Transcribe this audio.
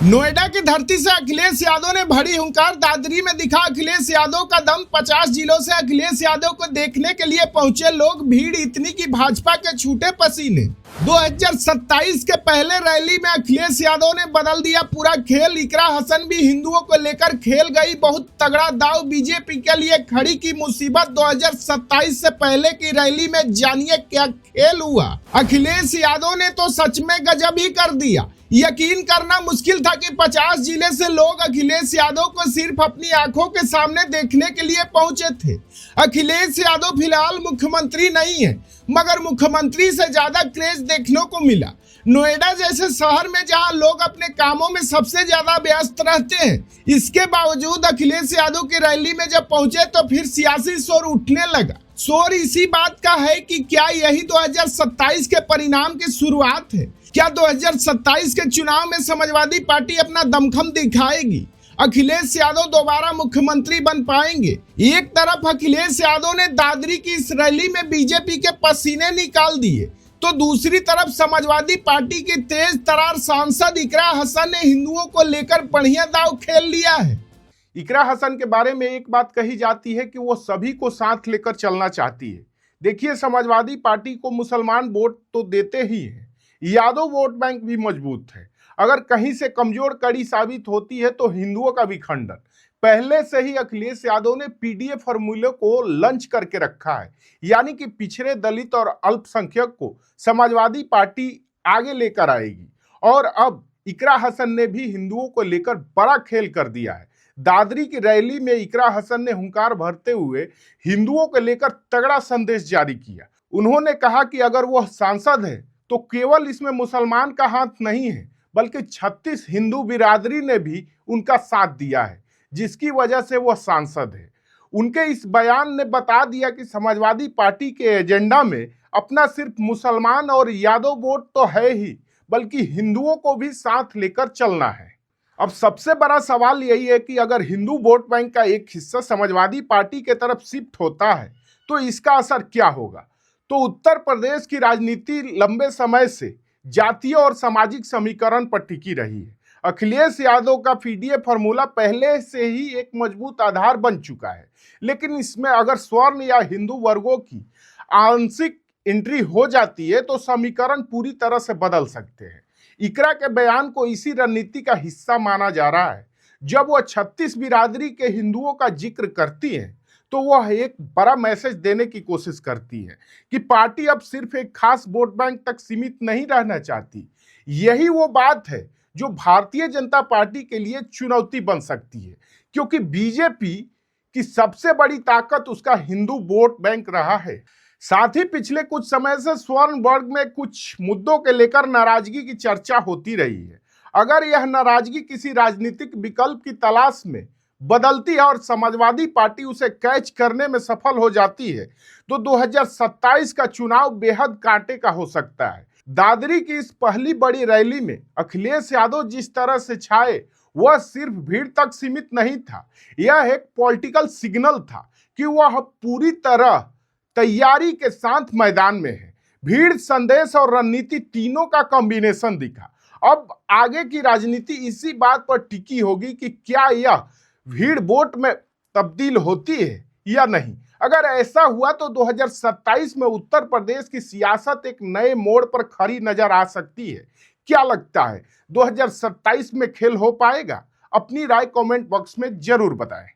नोएडा की धरती से अखिलेश यादव ने भरी हुंकार। दादरी में दिखा अखिलेश यादव का दम। 50 जिलों से अखिलेश यादव को देखने के लिए पहुंचे लोग। भीड़ इतनी कि भाजपा के छूटे पसीने। 2027 के पहले रैली में अखिलेश यादव ने बदल दिया पूरा खेल। इकरा हसन भी हिंदुओं को लेकर खेल गई बहुत तगड़ा दाव। बीजेपी के लिए खड़ी की मुसीबत। 2027 से पहले की रैली में जानिए क्या खेल हुआ। अखिलेश यादव ने तो सच में गजब ही कर दिया। यकीन करना मुश्किल था कि 50 जिले से लोग अखिलेश यादव को सिर्फ अपनी आंखों के सामने देखने के लिए पहुंचे थे। अखिलेश यादव फिलहाल मुख्यमंत्री नहीं है, मगर मुख्यमंत्री से ज्यादा क्रेज देखने को मिला। नोएडा जैसे शहर में जहां लोग अपने कामों में सबसे ज्यादा व्यस्त रहते हैं, इसके बावजूद अखिलेश यादव की रैली में जब पहुंचे तो फिर सियासी शोर उठने लगा। शोर इसी बात का है कि क्या यही 2027 के परिणाम की शुरुआत है। क्या 2027 के चुनाव में समाजवादी पार्टी अपना दमखम दिखाएगी? अखिलेश यादव दोबारा मुख्यमंत्री बन पाएंगे? एक तरफ अखिलेश यादव ने दादरी की इस रैली में बीजेपी के पसीने निकाल दिए, तो दूसरी तरफ समाजवादी पार्टी की तेज तरार सांसद इकरा हसन ने हिंदुओं को लेकर बढ़िया दांव खेल लिया है। इकरा हसन के बारे में एक बात कही जाती है कि वो सभी को साथ लेकर चलना चाहती है। देखिए, समाजवादी पार्टी को मुसलमान वोट तो देते ही हैं, यादव वोट बैंक भी मजबूत है। अगर कहीं से कमजोर कड़ी साबित होती है तो हिंदुओं का भी खंडन। पहले से ही अखिलेश यादव ने पीडीए फॉर्मूले को लॉन्च करके रखा है, यानी कि पिछड़े, दलित और अल्पसंख्यक को समाजवादी पार्टी आगे लेकर आएगी। और अब इकरा हसन ने भी हिंदुओं को लेकर बड़ा खेल कर दिया है। दादरी की रैली में इकरा हसन ने हुंकार भरते हुए हिंदुओं को लेकर तगड़ा संदेश जारी किया। उन्होंने कहा कि अगर वह सांसद है तो केवल इसमें मुसलमान का हाथ नहीं है, बल्कि 36 हिंदू बिरादरी ने भी उनका साथ दिया है, जिसकी वजह से वह सांसद है। उनके इस बयान ने बता दिया कि समाजवादी पार्टी के एजेंडा में अपना सिर्फ मुसलमान और यादव वोट तो है ही, बल्कि हिंदुओं को भी साथ लेकर चलना है। अब सबसे बड़ा सवाल यही है कि अगर हिंदू वोट बैंक का एक हिस्सा समाजवादी पार्टी के तरफ शिफ्ट होता है तो इसका असर क्या होगा। तो उत्तर प्रदेश की राजनीति लंबे समय से जातीय और सामाजिक समीकरण पर टिकी रही है। अखिलेश यादव का पीडीए फॉर्मूला पहले से ही एक मजबूत आधार बन चुका है, लेकिन इसमें अगर स्वर्ण या हिंदू वर्गों की आंशिक एंट्री हो जाती है तो समीकरण पूरी तरह से बदल सकते हैं। इकरा के बयान को इसी रणनीति का हिस्सा माना जा रहा है। जब वह 36 बिरादरी के हिंदुओं का जिक्र करती है तो वह एक बड़ा मैसेज देने की कोशिश करती है कि पार्टी अब सिर्फ एक खास वोट बैंक तक सीमित नहीं रहना चाहती। यही वो बात है जो भारतीय जनता पार्टी के लिए चुनौती बन सकती है, क्योंकि बीजेपी की सबसे बड़ी ताकत उसका हिंदू वोट बैंक रहा है। साथ ही पिछले कुछ समय से स्वर्ण वर्ग में कुछ मुद्दों के लेकर नाराजगी की चर्चा होती रही है। अगर यह नाराजगी किसी राजनीतिक विकल्प की तलाश में बदलती है और समाजवादी पार्टी उसे कैच करने में सफल हो जाती है तो 2027 का चुनाव बेहद कांटे का हो सकता है। दादरी की इस पहली बड़ी रैली में अखिलेश यादव जिस तरह से छाए वह सिर्फ भीड़ तक सीमित नहीं था, यह एक पॉलिटिकल सिग्नल था कि वह पूरी तरह तैयारी के साथ मैदान में है। भीड़, संदेश और रणनीति तीनों का कॉम्बिनेशन दिखा। अब आगे की राजनीति इसी बात पर टिकी होगी कि क्या यह भीड़ वोट में तब्दील होती है या नहीं। अगर ऐसा हुआ तो 2027 में उत्तर प्रदेश की सियासत एक नए मोड़ पर खड़ी नजर आ सकती है। क्या लगता है, 2027 में खेल हो पाएगा? अपनी राय कमेंट बॉक्स में जरूर बताएं।